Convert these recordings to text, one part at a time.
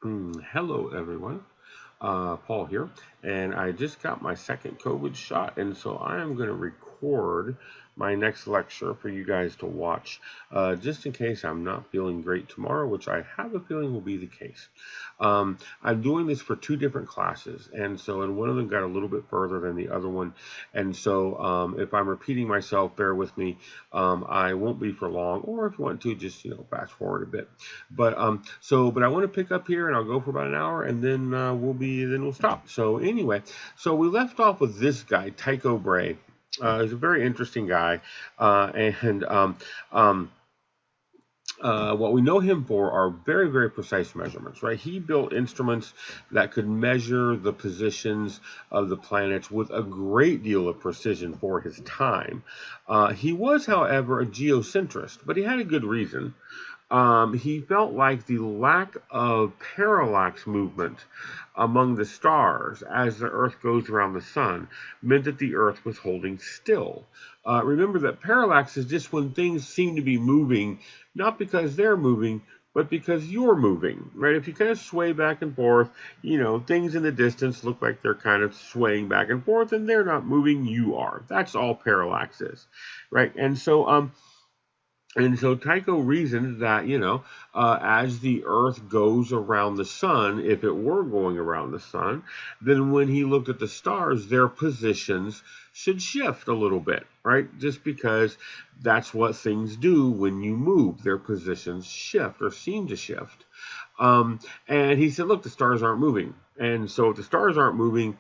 Hello, everyone. Paul here, and I just got my second COVID shot, and so I am going to record my next lecture for you guys to watch, just in case I'm not feeling great tomorrow, which I have a feeling will be the case. I'm doing this for two different classes, and one of them got a little bit further than the other one, and so if I'm repeating myself, bear with me. I won't be for long, or if you want to, just fast forward a bit. But I want to pick up here, and I'll go for about an hour, and then we'll stop. So anyway, so we left off with this guy, Tycho Brahe. He's a very interesting guy, and um, what we know him for are very, very precise measurements, right? He built instruments that could measure the positions of the planets with a great deal of precision for his time. He was, however, a geocentrist, but he had a good reason. He felt like the lack of parallax movement among the stars as the Earth goes around the sun meant that the Earth was holding still. Remember that parallax is just when things seem to be moving, not because they're moving, but because you're moving, right? If you kind of sway back and forth, things in the distance look like they're kind of swaying back and forth, and they're not moving, you are. That's all parallax is, right? And so Tycho reasoned that, as the Earth goes around the sun, if it were going around the sun, then when he looked at the stars, their positions should shift a little bit, right? Just because that's what things do when you move. Their positions shift or seem to shift. And he said, look, the stars aren't moving. And so if the stars aren't moving,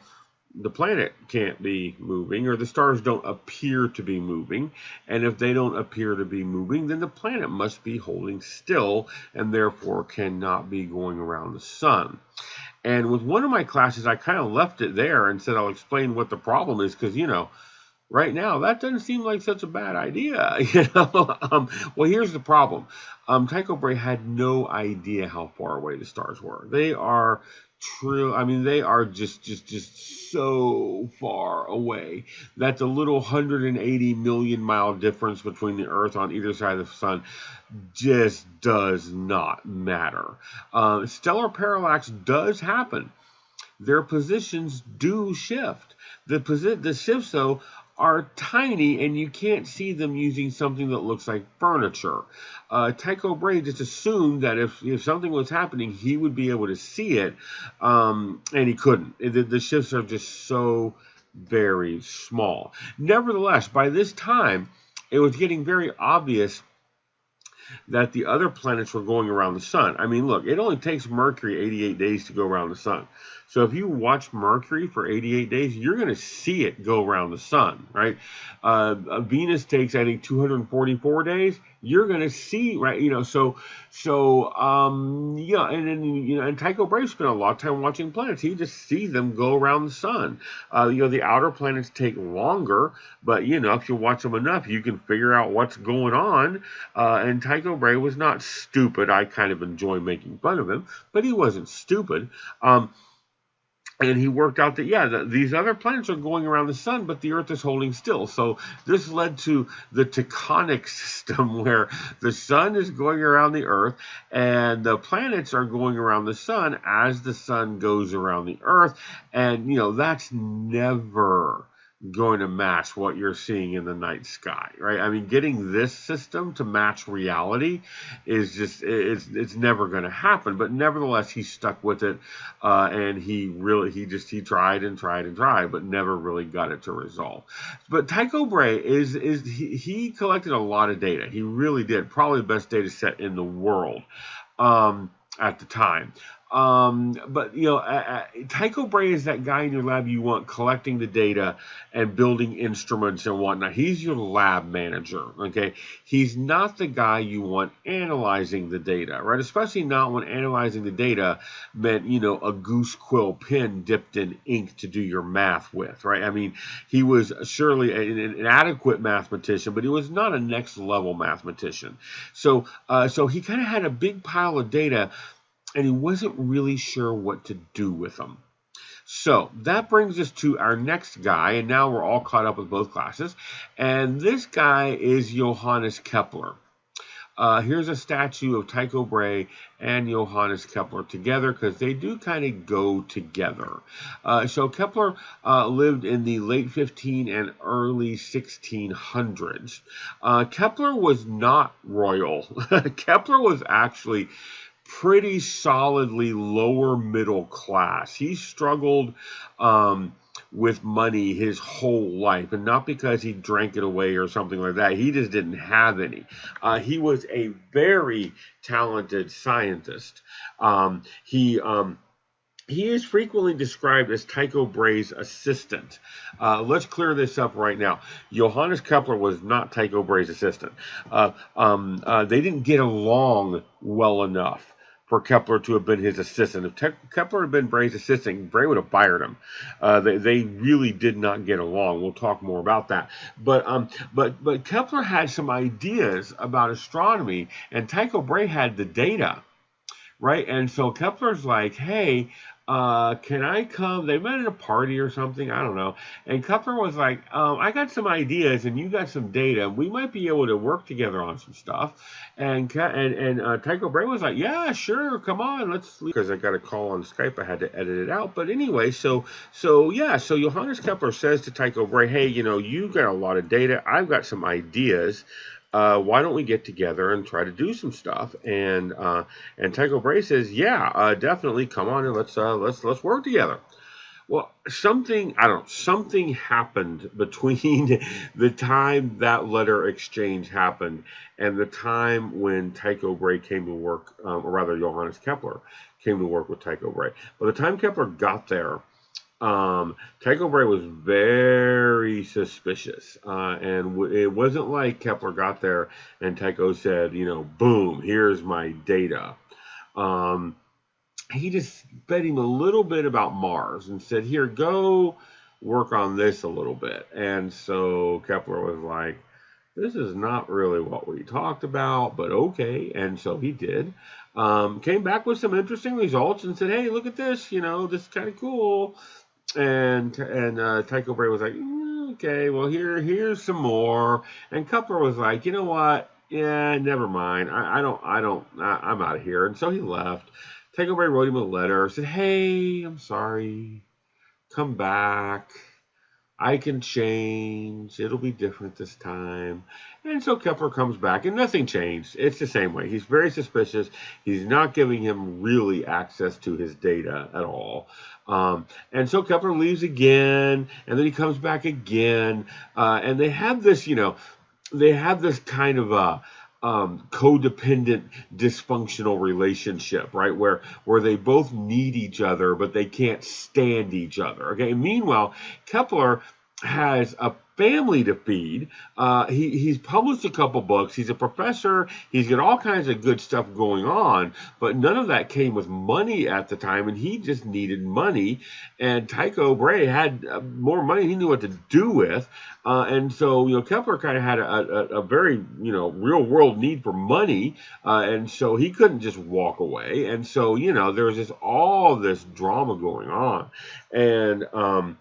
the planet can't be moving, or the stars don't appear to be moving. And if they don't appear to be moving, then the planet must be holding still and therefore cannot be going around the sun. And with one of my classes, I kind of left it there and said I'll explain what the problem is because, right now that doesn't seem like such a bad idea. Well, here's the problem. Tycho Brahe had no idea how far away the stars were. They are true. I mean, they are just so far away that the little 180 million mile difference between the Earth on either side of the sun just does not matter. Stellar parallax does happen. Their positions do shift. The shifts, though, are tiny, and you can't see them using something that looks like furniture. Tycho Brahe just assumed that if something was happening, he would be able to see it, and he couldn't. The shifts are just so very small. Nevertheless, by this time, it was getting very obvious that the other planets were going around the sun. I mean, look, it only takes Mercury 88 days to go around the sun. So if you watch Mercury for 88 days, you're going to see it go around the sun, right? Venus takes, I think, 244 days. You're going to see, right? Yeah, and then and Tycho Brahe spent a lot of time watching planets. He just sees them go around the sun. The outer planets take longer, but if you watch them enough, you can figure out what's going on. And Tycho Brahe was not stupid. I kind of enjoy making fun of him, but he wasn't stupid. And he worked out that, yeah, these other planets are going around the sun, but the Earth is holding still. So this led to the tectonic system where the sun is going around the Earth and the planets are going around the sun as the sun goes around the Earth. And, that's never going to match what you're seeing in the night sky, right? I mean, getting this system to match reality is just it's never going to happen. But nevertheless, he stuck with it, and he tried and tried and tried, but never really got it to resolve. But Tycho Brahe he collected a lot of data. He really did, probably the best data set in the world. At the time. But Tycho Brahe is that guy in your lab you want collecting the data and building instruments and whatnot. He's your lab manager, okay? He's not the guy you want analyzing the data, right? Especially not when analyzing the data meant, a goose quill pen dipped in ink to do your math with, right? I mean, he was surely an adequate mathematician, but he was not a next level mathematician. So he kind of had a big pile of data and he wasn't really sure what to do with them. So that brings us to our next guy, and now we're all caught up with both classes. And this guy is Johannes Kepler. Here's a statue of Tycho Brahe and Johannes Kepler together because they do kind of go together. So Kepler lived in the late 15 and early 1600s. Kepler was not royal. Kepler was actually pretty solidly lower middle class. He struggled with money his whole life, and not because he drank it away or something like that. He just didn't have any. He was a very talented scientist. He is frequently described as Tycho Brahe's assistant. Let's clear this up right now. Johannes Kepler was not Tycho Brahe's assistant. They didn't get along well enough for Kepler to have been his assistant. If Kepler had been Brahe's assistant, Brahe would have fired him. They really did not get along. We'll talk more about that. But Kepler had some ideas about astronomy, and Tycho Brahe had the data. Right, and so Kepler's like, hey, can I come? They met at a party or something, I don't know. And Kepler was like, I got some ideas and you got some data. We might be able to work together on some stuff. And Tycho Brahe was like, yeah, sure, come on, let's. Because I got a call on Skype, I had to edit it out. But anyway, so Johannes Kepler says to Tycho Brahe, hey, you got a lot of data. I've got some ideas. Why don't we get together and try to do some stuff? And Tycho Brahe says, yeah, definitely, come on and let's work together. Well, something happened between the time that letter exchange happened and the time when Tycho Brahe came to work, or rather Johannes Kepler came to work with Tycho Brahe. By the time Kepler got there, Tycho Brahe was very suspicious, and it wasn't like Kepler got there and Tycho said, boom, here's my data. He just bet him a little bit about Mars and said, here, go work on this a little bit. And so Kepler was like, this is not really what we talked about, but okay. And so he did. Came back with some interesting results and said, hey, look at this, this is kind of cool. And Tycho Brahe was like, okay, well here's some more. And Kepler was like, you know what? Yeah, never mind. I'm out of here. And so he left. Tycho Brahe wrote him a letter, said, hey, I'm sorry. Come back. I can change. It'll be different this time. And so Kepler comes back, and nothing changed. It's the same way. He's very suspicious. He's not giving him really access to his data at all. And so Kepler leaves again, and then he comes back again. And they have this, kind of a codependent, dysfunctional relationship, right? Where they both need each other, but they can't stand each other. Okay. Meanwhile, Kepler has a family to feed. He's published a couple books. He's a professor. He's got all kinds of good stuff going on, but none of that came with money at the time, and he just needed money. And Tycho Brahe had more money he knew what to do with. And so, Kepler kind of had a very, real world need for money. And so he couldn't just walk away. And so, there was all this drama going on. And,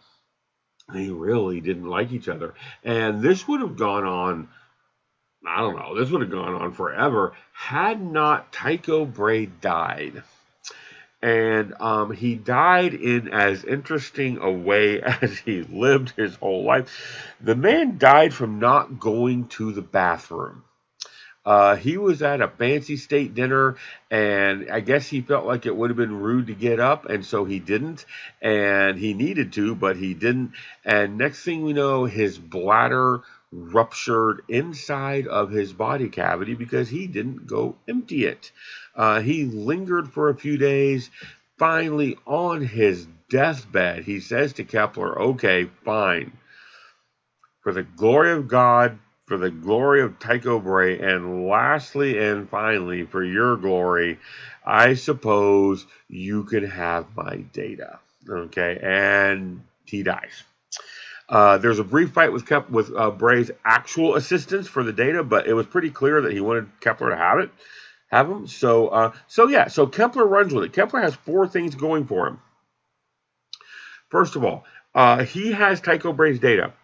they really didn't like each other. And this would have gone on, I don't know, this would have gone on forever had not Tycho Brahe died. And he died in as interesting a way as he lived his whole life. The man died from not going to the bathroom. He was at a fancy state dinner, and I guess he felt like it would have been rude to get up, and so he didn't. And he needed to, but he didn't. And next thing we know, his bladder ruptured inside of his body cavity because he didn't go empty it. He lingered for a few days. Finally, on his deathbed, he says to Kepler, okay, fine. For the glory of God, for the glory of Tycho Brahe, and lastly and finally, for your glory, I suppose you could have my data. Okay, and he dies. There's a brief fight with Brahe's actual assistants for the data, but it was pretty clear that he wanted Kepler to have him. So Kepler runs with it. Kepler has four things going for him. First of all, he has Tycho Brahe's data.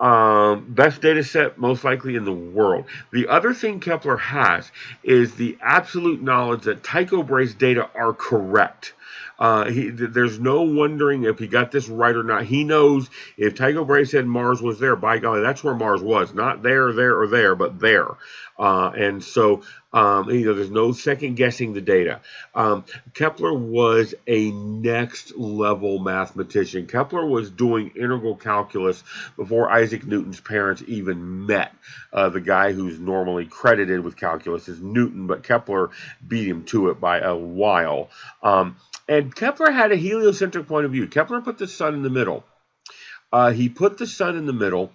Best data set most likely in the world. The other thing Kepler has is the absolute knowledge that Tycho Brahe's data are correct. There's no wondering if he got this right or not. He knows if Tycho Brahe said Mars was there, by golly, that's where Mars was. Not there, there, or there, but there. And so, there's no second guessing the data. Kepler was a next level mathematician. Kepler was doing integral calculus before Isaac Newton's parents even met. The guy who's normally credited with calculus is Newton, but Kepler beat him to it by a while. And Kepler had a heliocentric point of view. Kepler put the sun in the middle. He put the sun in the middle,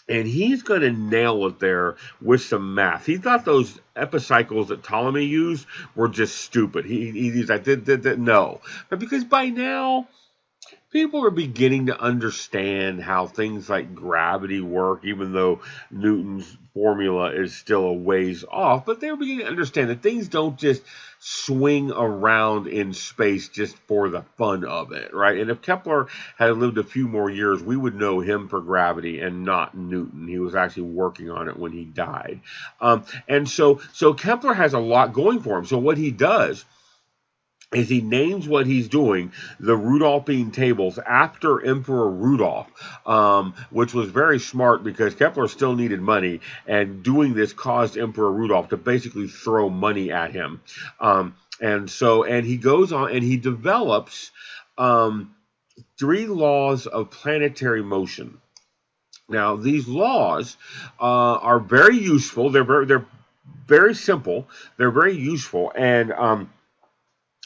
and he's going to nail it there with some math. He thought those epicycles that Ptolemy used were just stupid. He's like, no. But because by now, people are beginning to understand how things like gravity work, even though Newton's formula is still a ways off. But they're beginning to understand that things don't just swing around in space just for the fun of it, right? And if Kepler had lived a few more years, we would know him for gravity and not Newton. He was actually working on it when he died. And so Kepler has a lot going for him. So what he does is he names what he's doing the Rudolphine tables after Emperor Rudolph, which was very smart because Kepler still needed money, and doing this caused Emperor Rudolph to basically throw money at him. And he goes on and he develops 3 laws of planetary motion. Now, these laws are very useful. They're very simple. They're very useful, and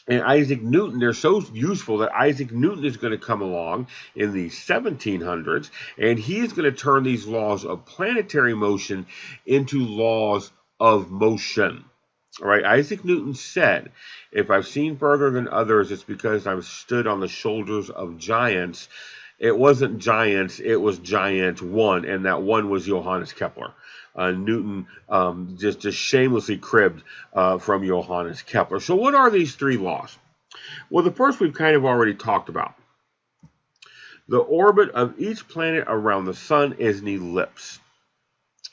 Isaac Newton, they're so useful that Isaac Newton is going to come along in the 1700s, and he is going to turn these laws of planetary motion into laws of motion. All right, Isaac Newton said, if I've seen further than others, it's because I've stood on the shoulders of giants. It wasn't giants, it was giant one, and that one was Johannes Kepler. Newton just shamelessly cribbed from Johannes Kepler. So what are these 3 laws? Well, the first we've kind of already talked about. The orbit of each planet around the sun is an ellipse,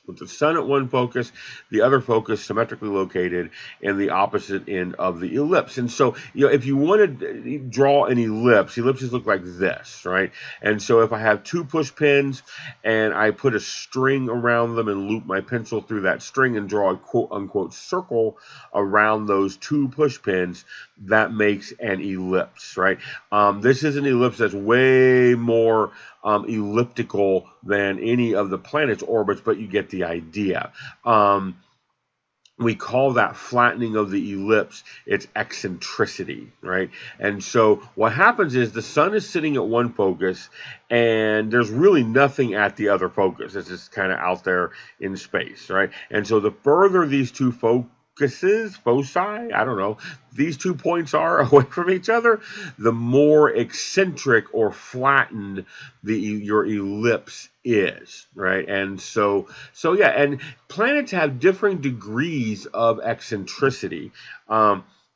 with the sun at one focus, the other focus symmetrically located in the opposite end of the ellipse. And so, if you want to draw an ellipse, ellipses look like this, right? And so if I have 2 push pins and I put a string around them and loop my pencil through that string and draw a quote-unquote circle around those 2 push pins, that makes an ellipse, right? This is an ellipse that's way more elliptical than any of the planet's orbits, but you get the idea. We call that flattening of the ellipse, its eccentricity, right? And so what happens is the sun is sitting at one focus, and there's really nothing at the other focus. It's just kind of out there in space, right? And so the further these 2 foci, I don't know, these 2 points are away from each other, the more eccentric or flattened your ellipse is, right? And so yeah, and planets have different degrees of eccentricity.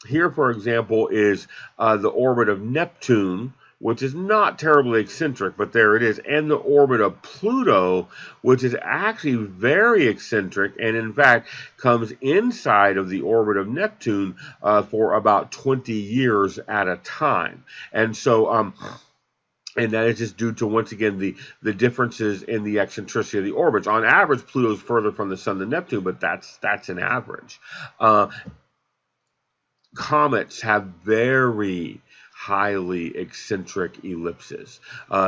Here, for example, is the orbit of Neptune, which is not terribly eccentric, but there it is, and the orbit of Pluto, which is actually very eccentric, and in fact comes inside of the orbit of Neptune for about 20 years at a time. And so, and that is just due to, once again, the differences in the eccentricity of the orbits. On average, Pluto is further from the sun than Neptune, but that's an average. Comets have very highly eccentric ellipses.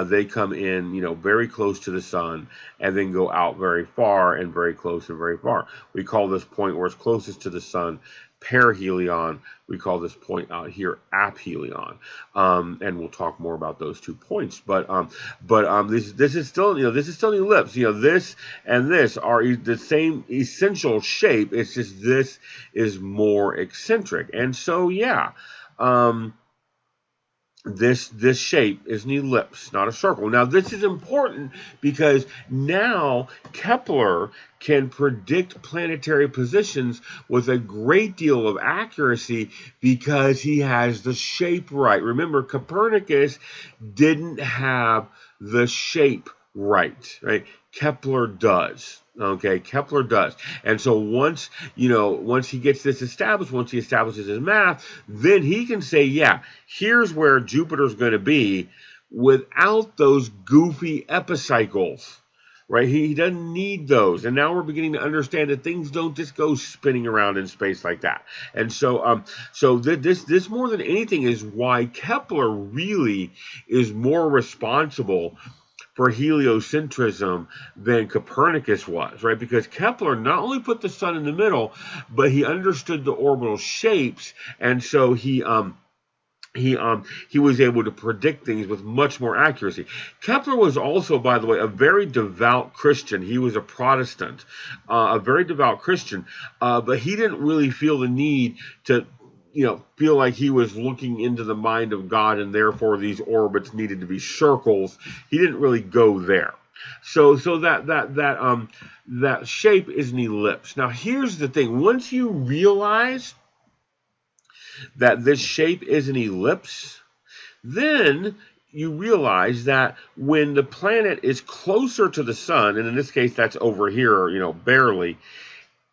They come in, very close to the sun and then go out very far and very close and very far. We call this point where it's closest to the sun perihelion. We call this point out here aphelion, and we'll talk more about those 2 points. But this is still an ellipse. This and this are the same essential shape. It's just this is more eccentric, and so yeah. This shape is an ellipse, not a circle. Now, this is important because now Kepler can predict planetary positions with a great deal of accuracy because he has the shape right. Remember, Copernicus didn't have the shape Right. Kepler does. Okay, Kepler does. And so once he gets this established, once he establishes his math, then he can say, yeah, here's where Jupiter's going to be without those goofy epicycles. Right? He doesn't need those. And now we're beginning to understand that things don't just go spinning around in space like that. And so this more than anything is why Kepler really is more responsible for heliocentrism than Copernicus was, right? Because Kepler not only put the sun in the middle, but he understood the orbital shapes, and so he was able to predict things with much more accuracy. Kepler was also, by the way, a very devout Christian. He was a Protestant, a very devout Christian, but he didn't really feel the need to feel like he was looking into the mind of God and therefore these orbits needed to be circles. He didn't really go there. So that shape is an ellipse. Now here's the thing. Once you realize that this shape is an ellipse, then you realize that when the planet is closer to the sun, and in this case that's over here, barely,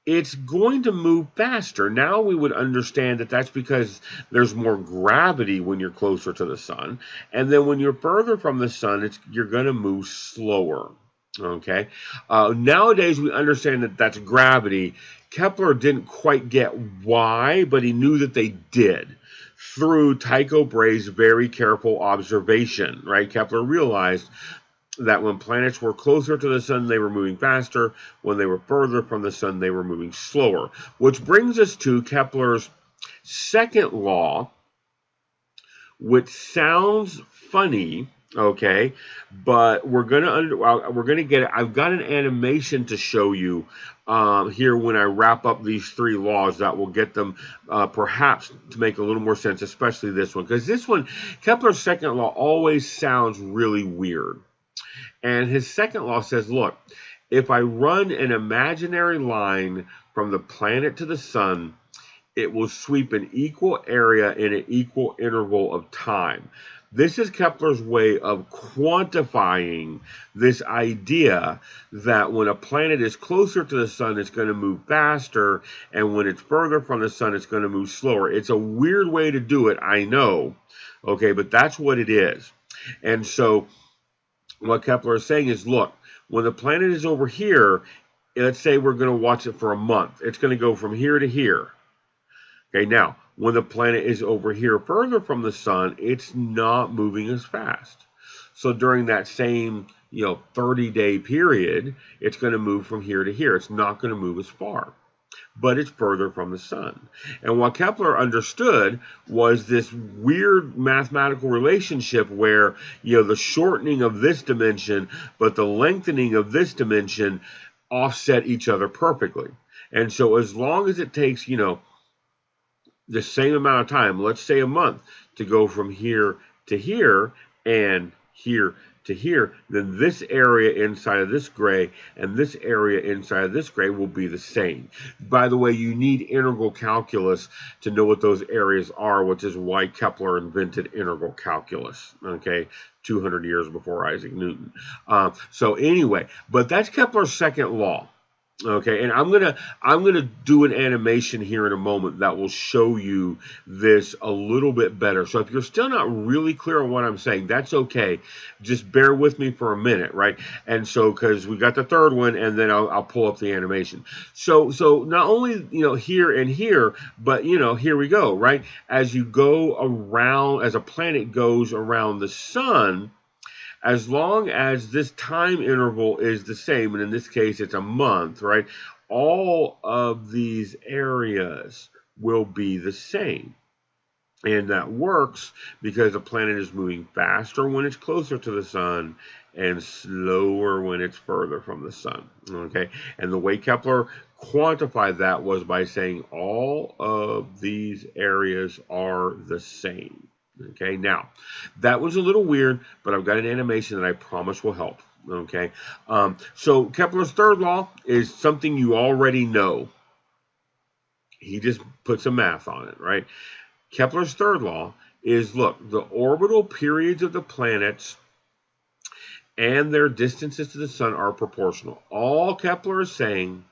it's going to move faster. Now we would understand that that's because there's more gravity when you're closer to the sun. And then when you're further from the sun, you're going to move slower. Okay. Nowadays we understand that that's gravity. Kepler didn't quite get why, but he knew that they did through Tycho Brahe's very careful observation, right? Kepler realized that when planets were closer to the sun, they were moving faster. When they were further from the sun, they were moving slower. Which brings us to Kepler's second law, which sounds funny, okay, but we're gonna get it. I've got an animation to show you here when I wrap up these three laws that will get them perhaps to make a little more sense, especially this one, because this one, Kepler's second law, always sounds really weird. And his second law says, look, if I run an imaginary line from the planet to the sun, it will sweep an equal area in an equal interval of time. This is Kepler's way of quantifying this idea that when a planet is closer to the sun, it's going to move faster, and when it's further from the sun, it's going to move slower. It's a weird way to do it, I know, okay, but that's what it is. And so what Kepler is saying is, look, when the planet is over here, let's say we're going to watch it for a month. It's going to go from here to here. Okay, now, when the planet is over here further from the sun, it's not moving as fast. So during that same 30-day period, it's going to move from here to here. It's not going to move as far, but it's further from the sun. And what Kepler understood was this weird mathematical relationship where, the shortening of this dimension, but the lengthening of this dimension offset each other perfectly. And so as long as it takes, the same amount of time, let's say a month, to go from here to here and here to here, then this area inside of this gray and this area inside of this gray will be the same. By the way, you need integral calculus to know what those areas are, which is why Kepler invented integral calculus, okay, 200 years before Isaac Newton. So anyway, but that's Kepler's second law. Okay, and I'm gonna do an animation here in a moment that will show you this a little bit better. So if you're still not really clear on what I'm saying, that's okay. Just bear with me for a minute, right? And so because we got the third one, and then I'll pull up the animation. So not only here and here, but here we go, right? As you go around, as a planet goes around the sun, as long as this time interval is the same, and in this case it's a month, right? All of these areas will be the same. And that works because the planet is moving faster when it's closer to the sun and slower when it's further from the sun. Okay? And the way Kepler quantified that was by saying all of these areas are the same. Okay, now that was a little weird, but I've got an animation that I promise will help. Okay, so Kepler's third law is something you already know. He just put some math on it, right? Kepler's third law is, look, the orbital periods of the planets and their distances to the sun are proportional. All Kepler is saying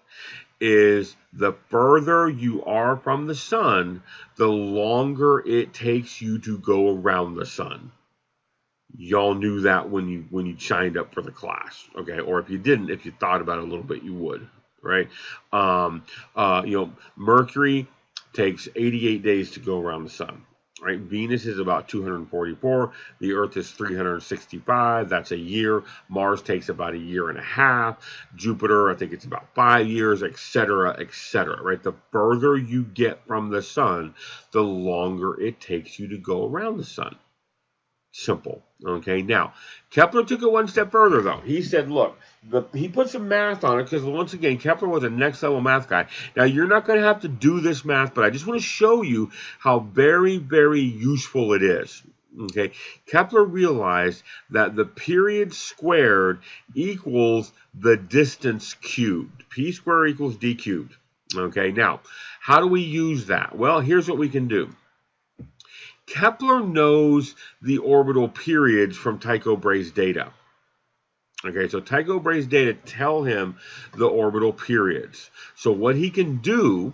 is the further you are from the sun, the longer it takes you to go around the sun. Y'all knew that when you signed up for the class, okay? Or if you didn't, if you thought about it a little bit, you would, right? Mercury takes 88 days to go around the sun. Right, Venus is about 244. The Earth is 365. That's a year. Mars takes about a year and a half. Jupiter, I think it's about 5 years, etc., etc. Right, the further you get from the sun, the longer it takes you to go around the sun. Simple. Okay, now Kepler took it one step further, though. He said, look, he put some math on it because, once again, Kepler was a next level math guy. Now, you're not going to have to do this math, but I just want to show you how very, very useful it is. Okay, Kepler realized that the period squared equals the distance cubed. P squared equals d cubed. Okay, now, how do we use that? Well, here's what we can do. Kepler knows the orbital periods from Tycho Brahe's data. Okay, so Tycho Brahe's data tell him the orbital periods. So what he can do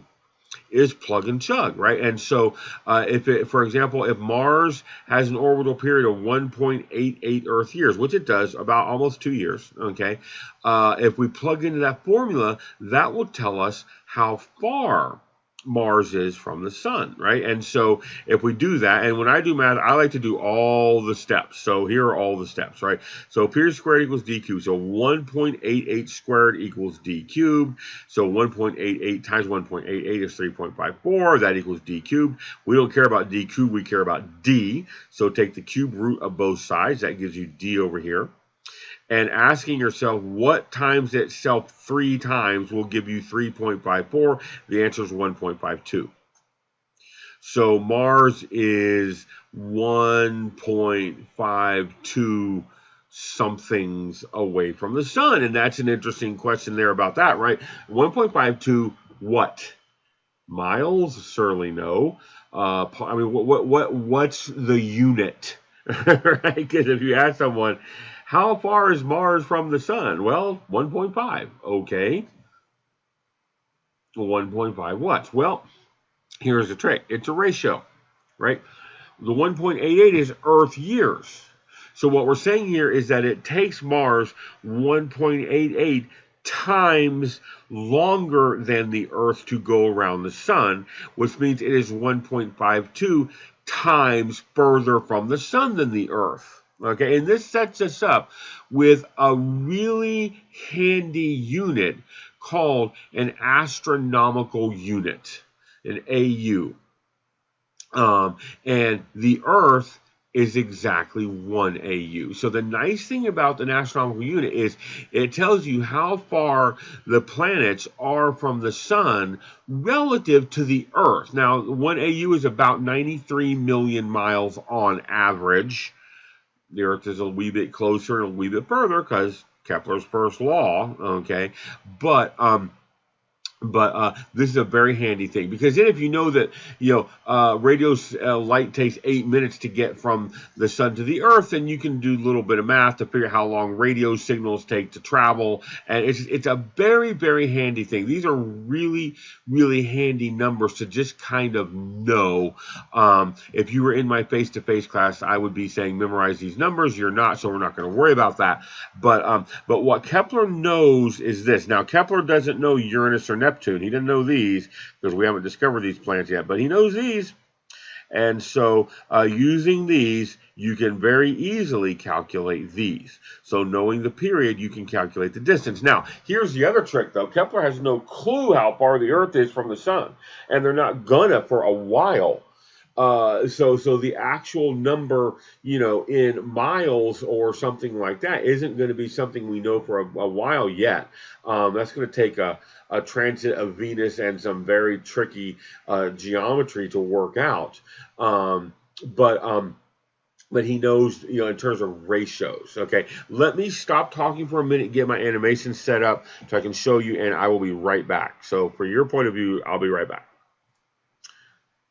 is plug and chug, right? And so for example, if Mars has an orbital period of 1.88 Earth years, which it does, about almost 2 years, okay, if we plug into that formula, that will tell us how far Mars is from the sun, right? And so if we do that, and when I do math, I like to do all the steps. So here are all the steps, right? So period squared equals d cubed. So 1.88 squared equals d cubed. So 1.88 times 1.88 is 3.54. That equals d cubed. We don't care about d cubed. We care about d. So take the cube root of both sides. That gives you d over here. And asking yourself what times itself 3 times will give you 3.54. The answer is 1.52. So Mars is 1.52 somethings away from the sun. And that's an interesting question there about that, right? 1.52 what? Miles? Certainly no. I mean, what's the unit? Right? Because if you ask someone, how far is Mars from the sun? Well, 1.5. Okay. 1.5 watts. Well, here's the trick. It's a ratio, right? The 1.88 is Earth years. So what we're saying here is that it takes Mars 1.88 times longer than the Earth to go around the sun, which means it is 1.52 times further from the sun than the Earth. Okay, and this sets us up with a really handy unit called an astronomical unit, an AU. And the Earth is exactly 1 AU. So the nice thing about an astronomical unit is it tells you how far the planets are from the sun relative to the Earth. Now, 1 AU is about 93 million miles on average. The Earth is a wee bit closer and a wee bit further because Kepler's first law, okay? But this is a very handy thing, because then if you know that radio light takes 8 minutes to get from the sun to the Earth, then you can do a little bit of math to figure out how long radio signals take to travel, and it's a very, very handy thing. These are really, really handy numbers to just kind of know. If you were in my face-to-face class, I would be saying memorize these numbers. You're not, so we're not going to worry about that. But what Kepler knows is this. Now, Kepler doesn't know Uranus or Neptune. He doesn't know these because we haven't discovered these planets yet, but he knows these. And so using these, you can very easily calculate these. So knowing the period, you can calculate the distance. Now, here's the other trick, though. Kepler has no clue how far the Earth is from the sun, and they're not gonna for a while. So the actual number, in miles or something like that isn't going to be something we know for a while yet. That's going to take a transit of Venus and some very tricky geometry to work out. But he knows, in terms of ratios. Okay, let me stop talking for a minute, get my animation set up so I can show you, and I will be right back. So for your point of view, I'll be right back.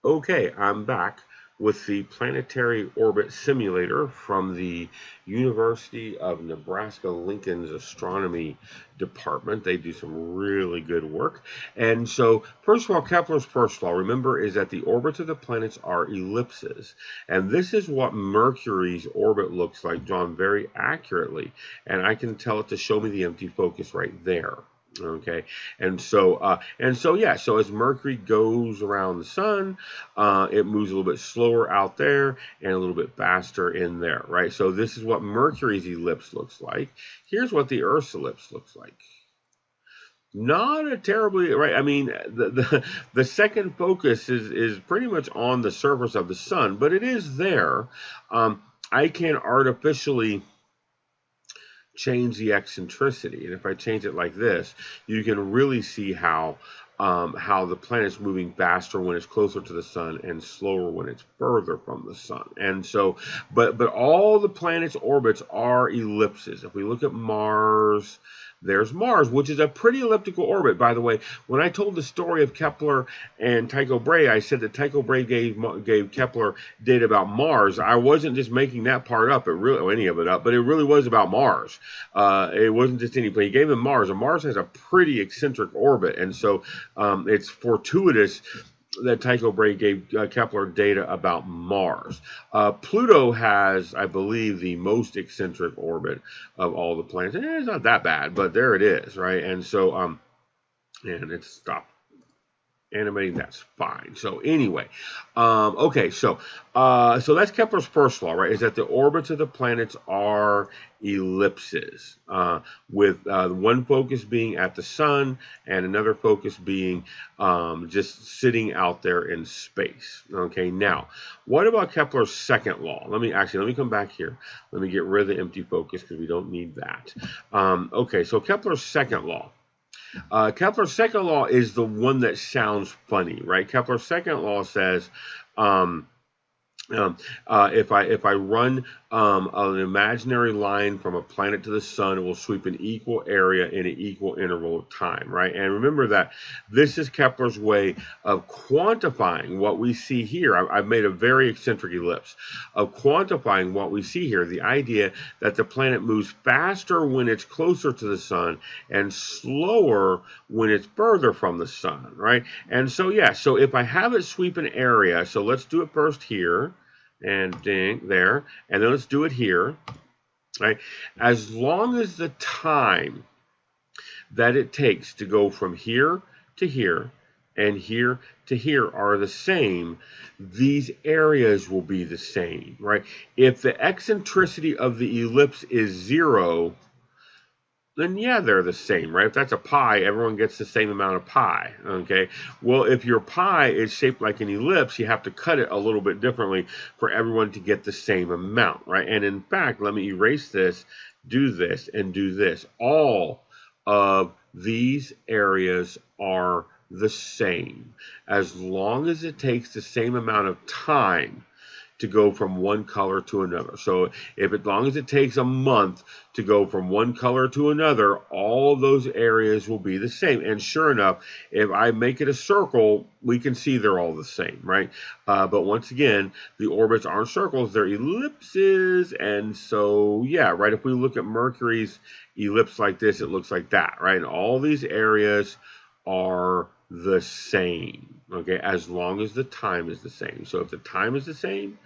Okay, I'm back. with the Planetary Orbit Simulator from the University of Nebraska Lincoln's Astronomy Department. They do some really good work. And so, first of all, Kepler's first law, remember, is that the orbits of the planets are ellipses. And this is what Mercury's orbit looks like, drawn very accurately. And I can tell it to show me the empty focus right there. Okay, yeah. So as Mercury goes around the sun, it moves a little bit slower out there and a little bit faster in there, right? So this is what Mercury's ellipse looks like. Here's what the Earth's ellipse looks like. Not a terribly right. I mean, the second focus is pretty much on the surface of the sun, but it is there. I can artificially change the eccentricity. And if I change it like this, you can really see how the planet's moving faster when it's closer to the sun and slower when it's further from the sun. And so, but all the planets' orbits are ellipses. If we look at Mars, there's Mars, which is a pretty elliptical orbit. By the way, when I told the story of Kepler and Tycho Brahe, I said that Tycho Brahe gave Kepler data about Mars. I wasn't just making that part up, any of it up, but it really was about Mars. It wasn't just any, but he gave him Mars, and Mars has a pretty eccentric orbit, and so it's fortuitous that Tycho Brahe gave Kepler data about Mars. Pluto has, I believe, the most eccentric orbit of all the planets. It's not that bad, but there it is, right? And so, and it's stopped animating. That's fine. So anyway, okay, so that's Kepler's first law, right? Is that the orbits of the planets are ellipses, with one focus being at the sun and another focus being just sitting out there in space. Okay, now what about Kepler's second law? Let me come back here. Let me get rid of the empty focus because we don't need that. Okay, so Kepler's second law. Kepler's second law is the one that sounds funny, right? Kepler's second law says, if I run an imaginary line from a planet to the sun, it will sweep an equal area in an equal interval of time, right? And remember that this is Kepler's way of quantifying what we see here. I've made a very eccentric ellipse of quantifying what we see here. The idea that the planet moves faster when it's closer to the sun and slower when it's further from the sun, right? And so, yeah, so if I have it sweep an area, so let's do it first here. And ding, there. And then let's do it here. Right? As long as the time that it takes to go from here to here and here to here are the same, these areas will be the same. Right? If the eccentricity of the ellipse is 0, then yeah, they're the same, right? If that's a pie, everyone gets the same amount of pie, okay? Well, if your pie is shaped like an ellipse, you have to cut it a little bit differently for everyone to get the same amount, right? And in fact, let me erase this, do this, and do this. All of these areas are the same, as long as it takes the same amount of time to go from one color to another. So if as long as it takes a month to go from one color to another, all of those areas will be the same. And sure enough, if I make it a circle, we can see they're all the same, right? But once again, the orbits aren't circles, they're ellipses. And so, yeah, right, if we look at Mercury's ellipse like this, it looks like that, right? And all these areas are the same, okay, as long as the time is the same. So if the time is the same,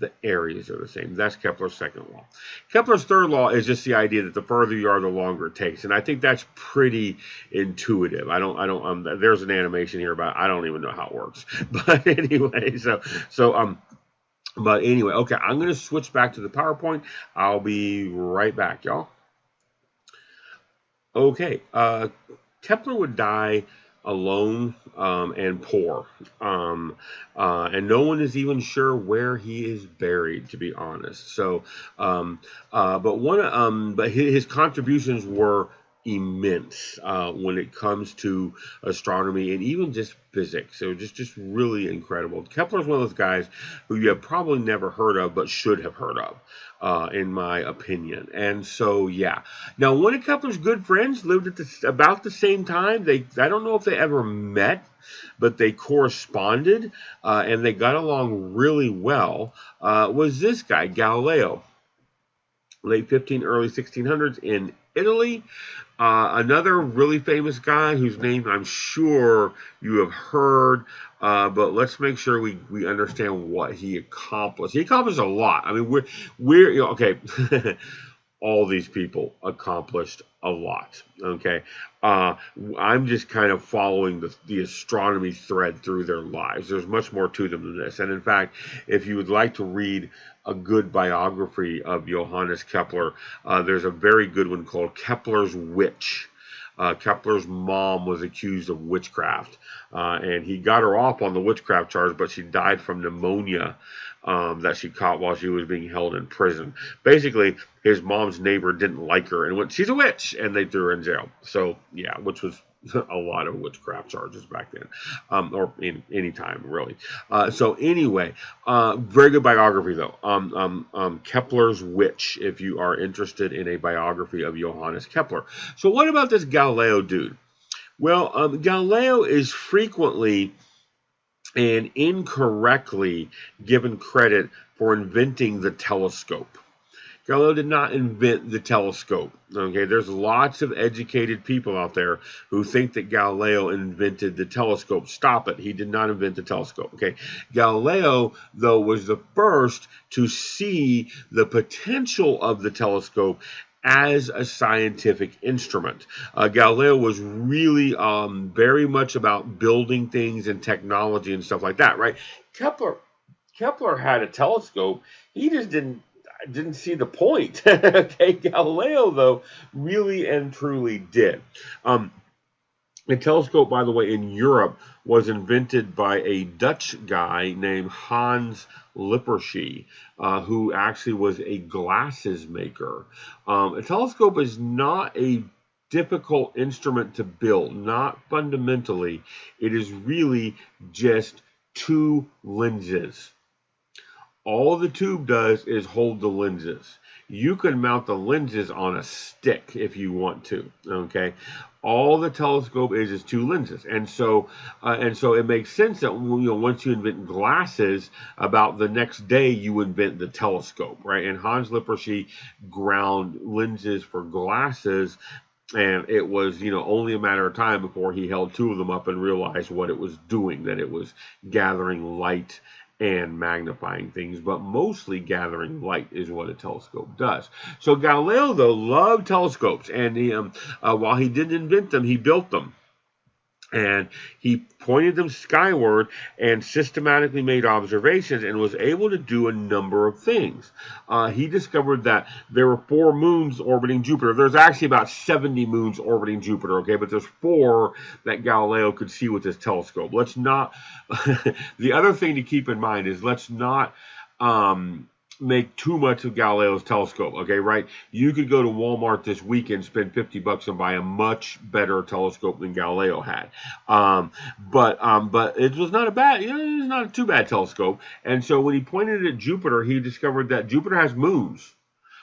the areas are the same. That's Kepler's second law. Kepler's third law is just the idea that the further you are, the longer it takes, and I think that's pretty intuitive. There's an animation here about I don't even know how it works, but anyway, but anyway, okay, I'm going to switch back to the PowerPoint. I'll be right back, y'all. Okay, Kepler would die alone and poor, and no one is even sure where he is buried, to be honest. So, but his contributions were immense when it comes to astronomy and even just physics. So just really incredible. Kepler's one of those guys who you have probably never heard of, but should have heard of. In my opinion, and so yeah. Now, one of Kepler's good friends lived at about the same time. I don't know if they ever met, but they corresponded and they got along really well. Was this guy Galileo? Late 15, early 1600s in Italy. Another really famous guy whose name I'm sure you have heard, but let's make sure we understand what he accomplished. He accomplished a lot. I mean, okay. All these people accomplished a lot. Okay, I'm just kind of following the astronomy thread through their lives. There's much more to them than this. And in fact, if you would like to read a good biography of Johannes Kepler, there's a very good one called Kepler's Witch. Kepler's mom was accused of witchcraft, and he got her off on the witchcraft charge, but she died from pneumonia that she caught while she was being held in prison. Basically, his mom's neighbor didn't like her and went, "She's a witch," and they threw her in jail. So, yeah, which was a lot of witchcraft charges back then, or in any time, really. So anyway, very good biography, though. Kepler's Witch, if you are interested in a biography of Johannes Kepler. So what about this Galileo dude? Well, Galileo is frequently and incorrectly given credit for inventing the telescope. Galileo did not invent the telescope. Okay, there's lots of educated people out there who think that Galileo invented the telescope. Stop it. He did not invent the telescope. Okay, Galileo, though, was the first to see the potential of the telescope as a scientific instrument. Galileo was really very much about building things and technology and stuff like that, right? Kepler had a telescope. He just didn't see the point. Okay, Galileo, though, really and truly did. The telescope, by the way, in Europe was invented by a Dutch guy named Hans Lippershey, who actually was a glasses maker. A telescope is not a difficult instrument to build, not fundamentally. It is really just two lenses. All the tube does is hold the lenses. You can mount the lenses on a stick if you want to. Okay, all the telescope is two lenses, and so it makes sense that once you invent glasses, about the next day you invent the telescope, right? And Hans Lippershey ground lenses for glasses. And it was, only a matter of time before he held two of them up and realized what it was doing, that it was gathering light and magnifying things, but mostly gathering light is what a telescope does. So Galileo, though, loved telescopes, and while he didn't invent them, he built them. And he pointed them skyward and systematically made observations and was able to do a number of things. He discovered that there were 4 moons orbiting Jupiter. There's actually about 70 moons orbiting Jupiter, okay? But there's 4 that Galileo could see with his telescope. Let's not... the other thing to keep in mind is let's not... make too much of Galileo's telescope, okay, right? You could go to Walmart this weekend, spend $50 and buy a much better telescope than Galileo had. But it was not it was not a too bad telescope. And so when he pointed it at Jupiter, he discovered that Jupiter has moons,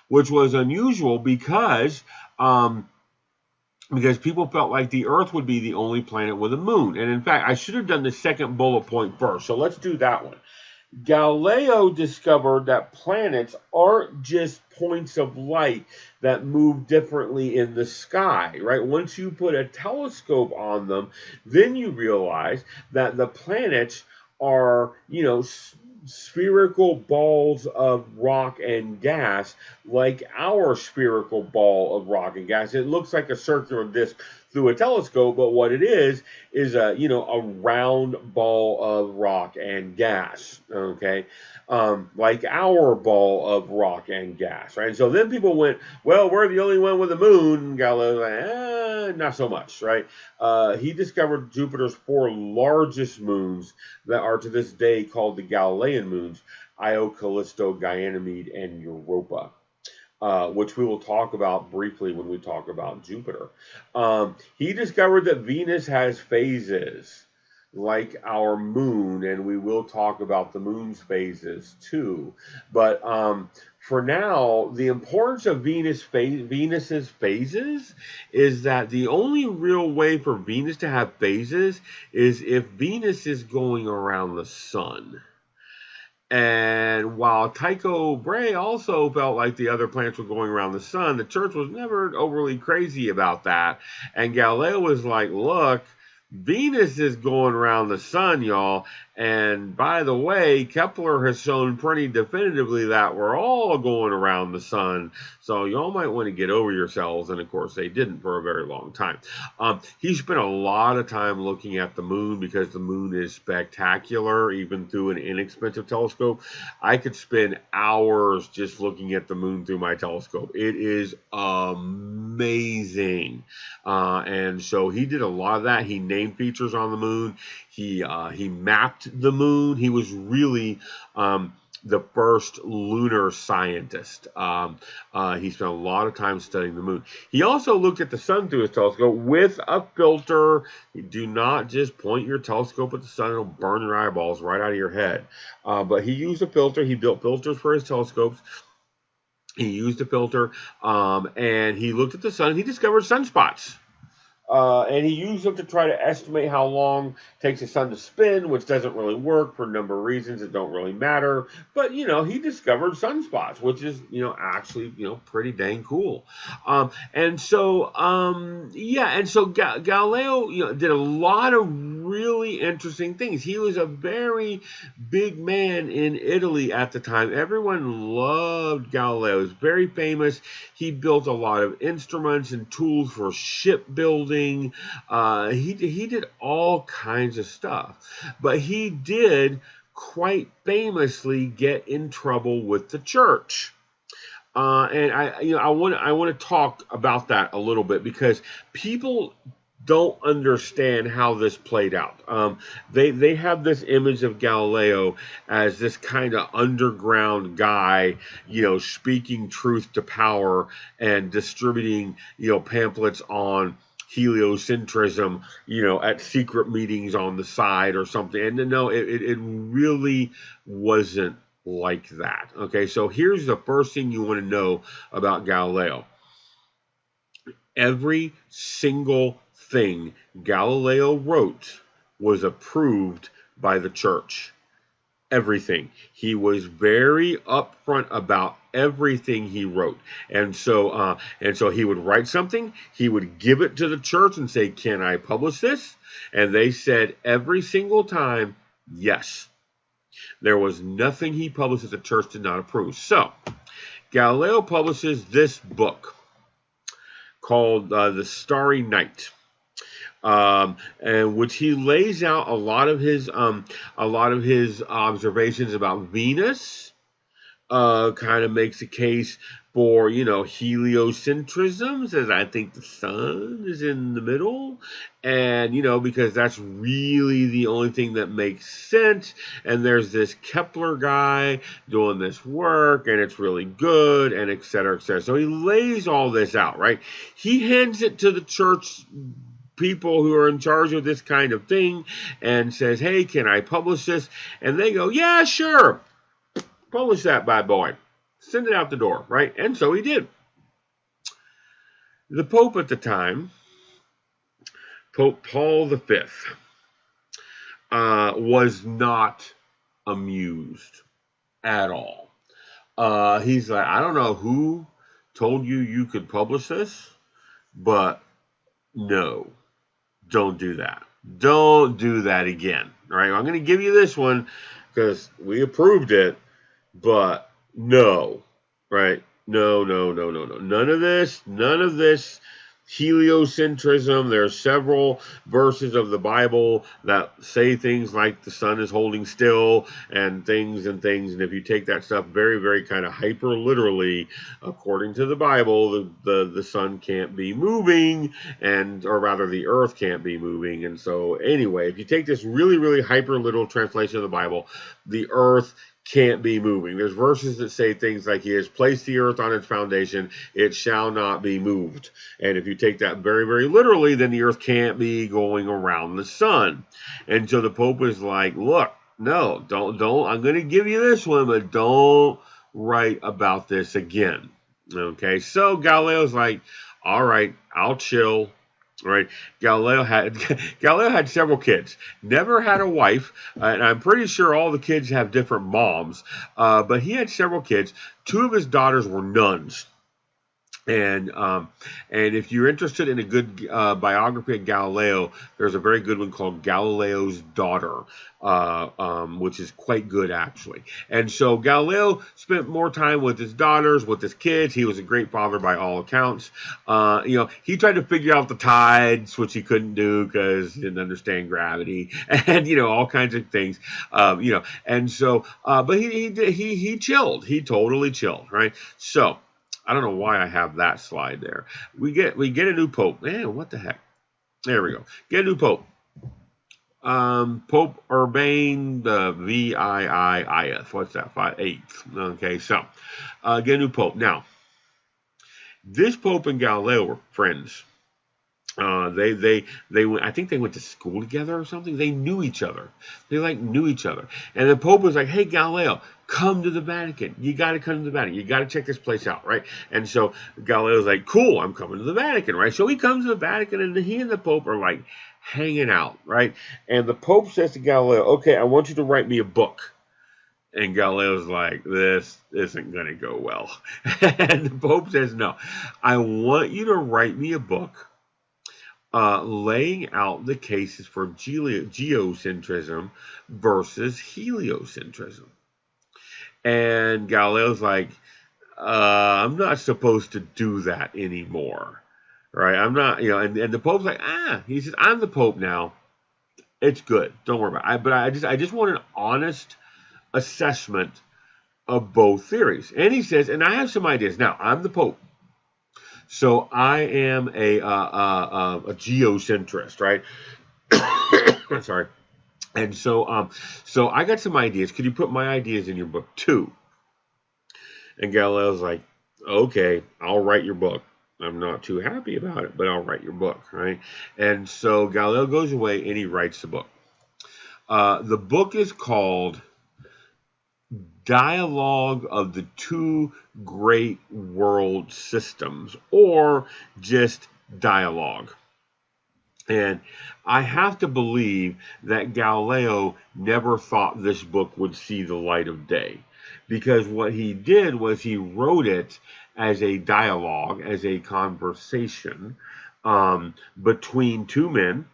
which was unusual because people felt like the Earth would be the only planet with a moon. And in fact, I should have done the second bullet point first. So let's do that one. Galileo discovered that planets aren't just points of light that move differently in the sky, right? Once you put a telescope on them, then you realize that the planets are, spherical balls of rock and gas, like our spherical ball of rock and gas. It looks like a circular disc through a telescope, but what it is a round ball of rock and gas, okay? Like our ball of rock and gas, right? And so then people went, well, we're the only one with a moon. And Galileo, not so much, right? He discovered Jupiter's 4 largest moons that are to this day called the Galilean moons, Io, Callisto, Ganymede, and Europa. which we will talk about briefly when we talk about Jupiter. He discovered that Venus has phases like our moon, and we will talk about the moon's phases too. But for now, the importance of Venus's phases is that the only real way for Venus to have phases is if Venus is going around the sun. And while Tycho Brahe also felt like the other planets were going around the sun, the church was never overly crazy about that. And Galileo was like, look, Venus is going around the sun, y'all. And by the way, Kepler has shown pretty definitively that we're all going around the sun. So y'all might want to get over yourselves. And of course, they didn't for a very long time. He spent a lot of time looking at the moon because the moon is spectacular, even through an inexpensive telescope. I could spend hours just looking at the moon through my telescope. It is amazing. And so he did a lot of that. He named features on the moon. He mapped the moon. He was really the first lunar scientist. He spent a lot of time studying the moon. He also looked at the sun through his telescope with a filter. Do not just point your telescope at the sun. It'll burn your eyeballs right out of your head. But he used a filter. He built filters for his telescopes. He used a filter, and he looked at the sun. He discovered sunspots. And he used them to try to estimate how long it takes the sun to spin, which doesn't really work for a number of reasons that don't really matter. But, he discovered sunspots, which is, actually, pretty dang cool. And so Galileo, did a lot of really interesting things. He was a very big man in Italy at the time. Everyone loved Galileo. He was very famous. He built a lot of instruments and tools for shipbuilding. He did all kinds of stuff, but he did quite famously get in trouble with the church. And I want to talk about that a little bit because people don't understand how this played out. They have this image of Galileo as this kind of underground guy, speaking truth to power and distributing, pamphlets on heliocentrism, at secret meetings on the side or something. And no, it really wasn't like that. Okay, so here's the first thing you want to know about Galileo. Every single thing Galileo wrote was approved by the church. Everything. He was very upfront about everything he wrote. And so he would write something, he would give it to the church and say, "Can I publish this?" And they said every single time, yes. There was nothing he published that the church did not approve. So, Galileo publishes this book called The Starry Night. And which he lays out a lot of his observations about Venus. Kind of makes a case for heliocentrism, says I think the sun is in the middle, and because that's really the only thing that makes sense. And there's this Kepler guy doing this work, and it's really good, and et cetera, et cetera. So he lays all this out, right? He hands it to the church people who are in charge of this kind of thing and says, "Hey, can I publish this?" And they go, "Yeah, sure. Publish that bad boy. Send it out the door," right? And so he did. The Pope at the time, Pope Paul V, was not amused at all. He's like, "I don't know who told you could publish this, but no. Don't do that. Don't do that again." All right, I'm going to give you this one because we approved it, but no, right? No. None of this heliocentrism. There are several verses of the Bible that say things like the sun is holding still and things. And if you take that stuff very, very kind of hyper literally, according to the Bible, the sun can't be moving, or rather the earth can't be moving. And so anyway, if you take this really, really hyper literal translation of the Bible, the earth can't be moving. There's verses that say things like, He has placed the earth on its foundation, it shall not be moved. And if you take that very, very literally, then the earth can't be going around the sun. And so the Pope is like, look, no, don't, I'm going to give you this one, but don't write about this again. Okay, so Galileo's like, all right, I'll chill. Right, Galileo had Galileo had several kids. Never had a wife, and I'm pretty sure all the kids have different moms. But he had several kids. Two of his daughters were nuns. And if you're interested in a good biography of Galileo, there's a very good one called Galileo's Daughter, which is quite good actually. And so Galileo spent more time with his daughters, with his kids. He was a great father by all accounts. He tried to figure out the tides, which he couldn't do because he didn't understand gravity, and all kinds of things. And so, but he chilled. He totally chilled, right? So. I don't know why I have that slide there. We get a new pope. Man, what the heck? There we go. Get a new pope. Pope Urbain the VIIth. What's that? 8th. Okay, so get a new pope. Now, this pope and Galileo were friends. They went, I think they went to school together or something. They knew each other. They knew each other. And the Pope was like, hey, Galileo, come to the Vatican. You got to come to the Vatican. You got to check this place out, right? And so Galileo's like, cool, I'm coming to the Vatican, right? So he comes to the Vatican, and he and the Pope are hanging out, right? And the Pope says to Galileo, okay, I want you to write me a book. And Galileo's like, this isn't going to go well. And the Pope says, no, I want you to write me a book laying out the cases for geocentrism versus heliocentrism. And Galileo's like, I'm not supposed to do that anymore, right? I'm not, and the Pope's like, he says, I'm the Pope now. It's good. Don't worry about it. But I just want an honest assessment of both theories. And he says, and I have some ideas. Now, I'm the Pope. So I am a geocentrist, right? Sorry. And so I got some ideas. Could you put my ideas in your book too? And Galileo's like, okay, I'll write your book. I'm not too happy about it, but I'll write your book, right? And so Galileo goes away and he writes the book. The book is called Dialogue of the Two Great World Systems, or just Dialogue. And I have to believe that Galileo never thought this book would see the light of day, because what he did was he wrote it as a dialogue, as a conversation between two men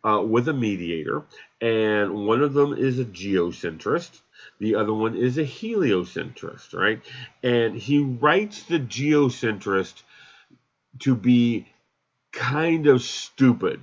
with a mediator, and one of them is a geocentrist. The other one is a heliocentrist, right? And he writes the geocentrist to be kind of stupid.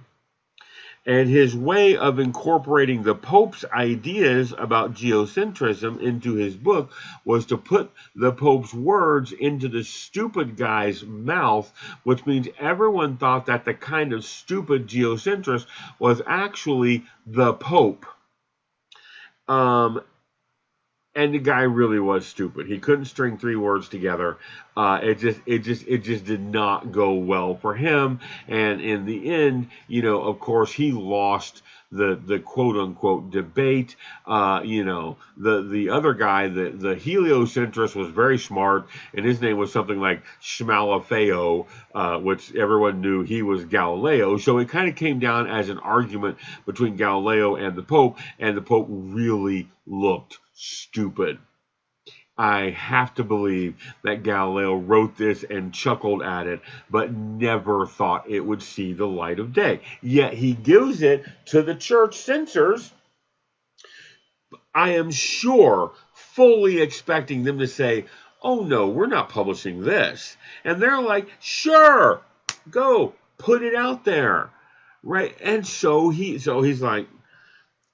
And his way of incorporating the Pope's ideas about geocentrism into his book was to put the Pope's words into the stupid guy's mouth, which means everyone thought that the kind of stupid geocentrist was actually the Pope. And the guy really was stupid. He couldn't string three words together. It just did not go well for him. And in the end, of course, he lost the quote unquote debate. The other guy, the heliocentrist, was very smart, and his name was something like Schmalafeo, which everyone knew he was Galileo. So it kind of came down as an argument between Galileo and the Pope really looked stupid. I have to believe that Galileo wrote this and chuckled at it, but never thought it would see the light of day. Yet he gives it to the church censors, I am sure, fully expecting them to say, oh no, we're not publishing this. And they're like, sure, go, put it out there. Right? And so he's like,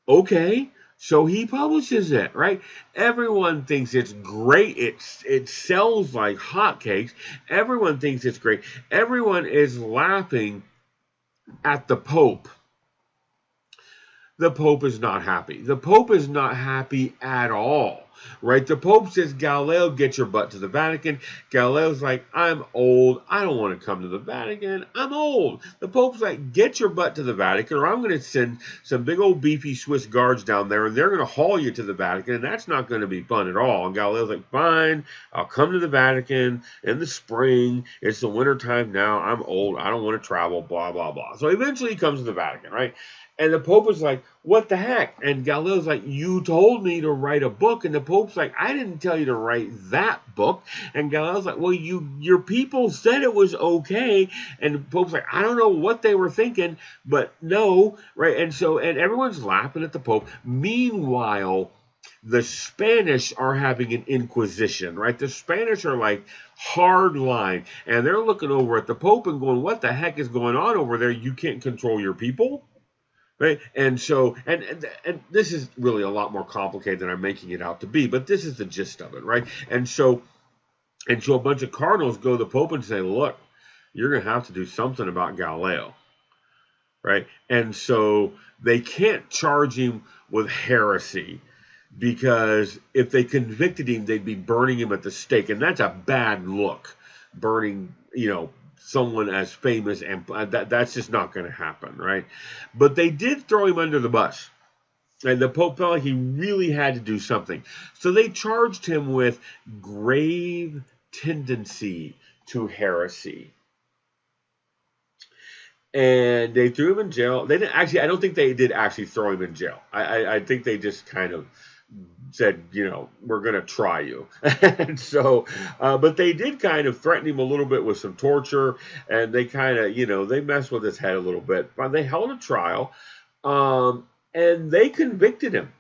okay. So he publishes it, right? Everyone thinks it's great. It sells like hotcakes. Everyone thinks it's great. Everyone is laughing at the Pope. The Pope is not happy. The Pope is not happy at all. right? The Pope says, Galileo, get your butt to the Vatican. Galileo's like, I'm old. I don't want to come to the Vatican. I'm old. The Pope's like, get your butt to the Vatican, or I'm going to send some big old beefy Swiss guards down there, and they're going to haul you to the Vatican, and that's not going to be fun at all. And Galileo's like, fine, I'll come to the Vatican in the spring. It's the winter time now. I'm old. I don't want to travel, blah, blah, blah. So eventually he comes to the Vatican, right? And the Pope was like, what the heck? And Galileo's like, you told me to write a book. And the Pope's like, I didn't tell you to write that book. And Galileo's like, well, your people said it was okay. And the Pope's like, I don't know what they were thinking, but no, right? And everyone's laughing at the Pope. Meanwhile, the Spanish are having an inquisition, right? The Spanish are like hard line, and they're looking over at the Pope and going, what the heck is going on over there? You can't control your people. Right, and so, and this is really a lot more complicated than I'm making it out to be, but this is the gist of it, right? And so a bunch of cardinals go to the Pope and say, "Look, you're going to have to do something about Galileo," right? And so they can't charge him with heresy because if they convicted him, they'd be burning him at the stake, and that's a bad look, burning, someone as famous, and that's just not going to happen, right? But they did throw him under the bus, and the Pope felt like he really had to do something. So they charged him with grave tendency to heresy. And they threw him in jail. They didn't actually, I don't think they did actually throw him in jail. I think they just kind of said, we're going to try you. And so, but they did kind of threaten him a little bit with some torture, and they kind of, they messed with his head a little bit. But they held a trial, and they convicted him.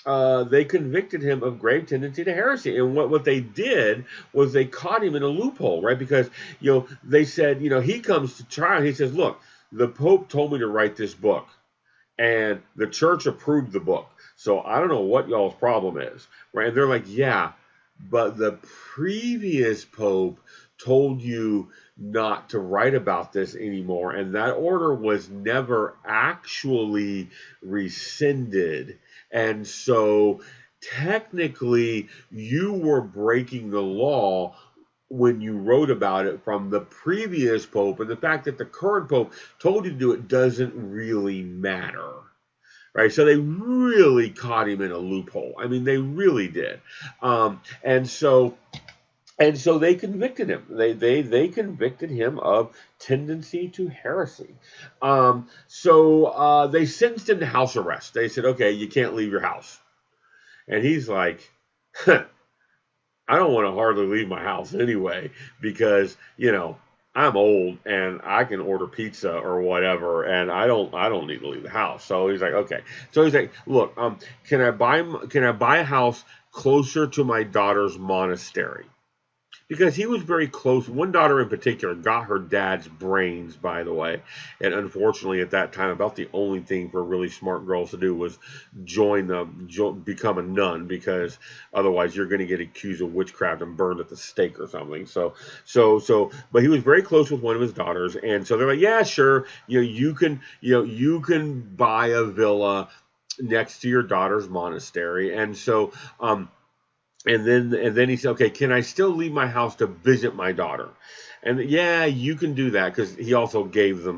They convicted him of grave tendency to heresy. And what they did was they caught him in a loophole, right? Because, they said, he comes to trial, and he says, look, the Pope told me to write this book, and the church approved the book. So I don't know what y'all's problem is, right? And they're like, yeah, but the previous Pope told you not to write about this anymore, and that order was never actually rescinded. And so technically you were breaking the law when you wrote about it from the previous Pope, and the fact that the current Pope told you to do it doesn't really matter. Right, so they really caught him in a loophole. I mean, they really did, and so they convicted him. They convicted him of tendency to heresy. So they sentenced him to house arrest. They said, "Okay, you can't leave your house," and he's like, "I don't want to hardly leave my house anyway because I'm old and I can order pizza or whatever, and I don't need to leave the house." So he's like, okay. So he's like, look, can I buy a house closer to my daughter's monastery? Because he was very close. One daughter in particular got her dad's brains, by the way. And unfortunately, at that time, about the only thing for really smart girls to do was become a nun, because otherwise you're going to get accused of witchcraft and burned at the stake or something. But he was very close with one of his daughters, and so they're like, yeah, sure, you can buy a villa next to your daughter's monastery, and so. And then he said, okay, can I still leave my house to visit my daughter? And yeah, you can do that, because he also gave the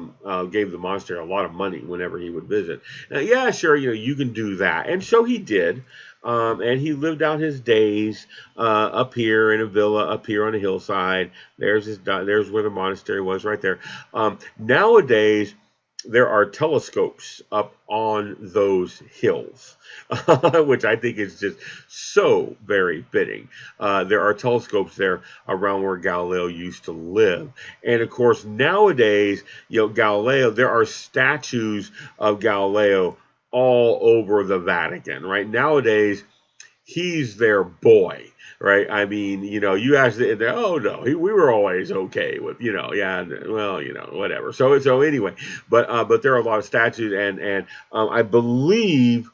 monastery a lot of money whenever he would visit. Yeah, sure, you can do that. And so he did. And he lived out his days up here in a villa up here on a hillside. There's where the monastery was, right there. Nowadays, there are telescopes up on those hills, which I think is just so very fitting. There are telescopes there around where Galileo used to live. And of course, nowadays, Galileo, there are statues of Galileo all over the Vatican, right? Nowadays, he's their boy. Right, I mean, you ask, oh no, we were always okay with, yeah, well, whatever. So anyway, but there are a lot of statues, and I believe,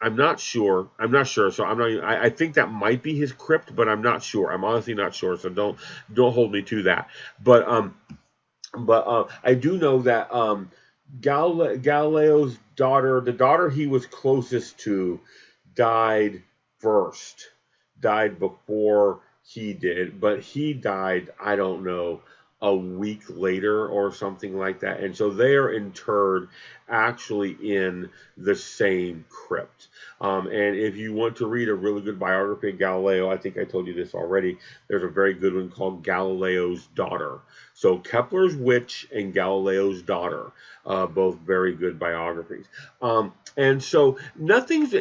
I'm not sure. So I think that might be his crypt, but I'm not sure. I'm honestly not sure. So don't hold me to that. But I do know that Galileo's daughter, the daughter he was closest to, died first died before he did, but he died, I don't know, a week later or something like that. And so they are interred actually in the same crypt. And if you want to read a really good biography of Galileo, I think I told you this already, there's a very good one called Galileo's Daughter. So Kepler's Witch and Galileo's Daughter, both very good biographies. And so nothing's,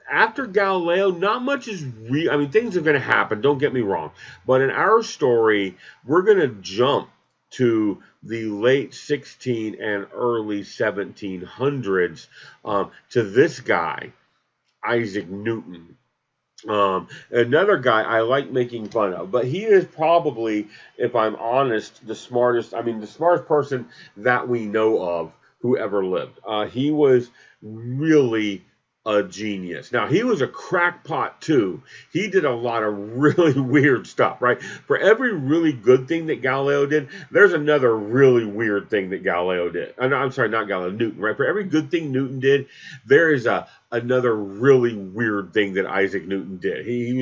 after Galileo, not much is real. I mean, things are going to happen, don't get me wrong. But in our story, we're going to jump to the late 16 and early 1700s, to this guy, Isaac Newton. Another guy I like making fun of, but he is probably, if I'm honest, the smartest person that we know of who ever lived. He was really a genius. Now, he was a crackpot too. He did a lot of really weird stuff, right? For every really good thing that Galileo did, there's another really weird thing that Galileo did. I'm sorry, not Galileo, Newton, right? For every good thing Newton did, there is another really weird thing that Isaac Newton did. He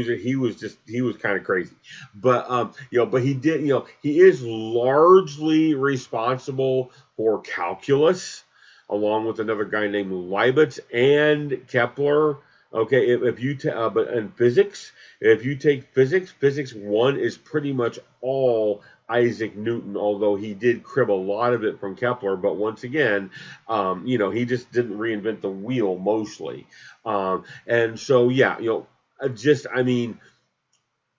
was kind of crazy, but but he is largely responsible for calculus, along with another guy named Leibniz and Kepler. Okay, if you but in physics, if you take physics 1 is pretty much all Isaac Newton, although he did crib a lot of it from Kepler. But once again, he just didn't reinvent the wheel mostly. And so, yeah,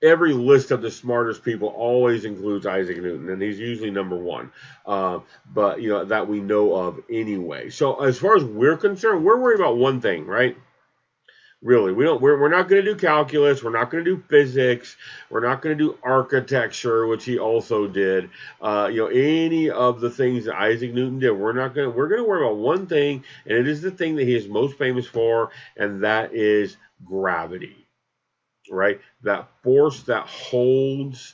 every list of the smartest people always includes Isaac Newton, and he's usually number one. But that we know of anyway. So as far as we're concerned, we're worried about one thing, right? Really, we're not going to do calculus. We're not going to do physics. We're not going to do architecture, which he also did. Any of the things that Isaac Newton did, we're going to worry about one thing, and it is the thing that he is most famous for, and that is gravity. Right? That force that holds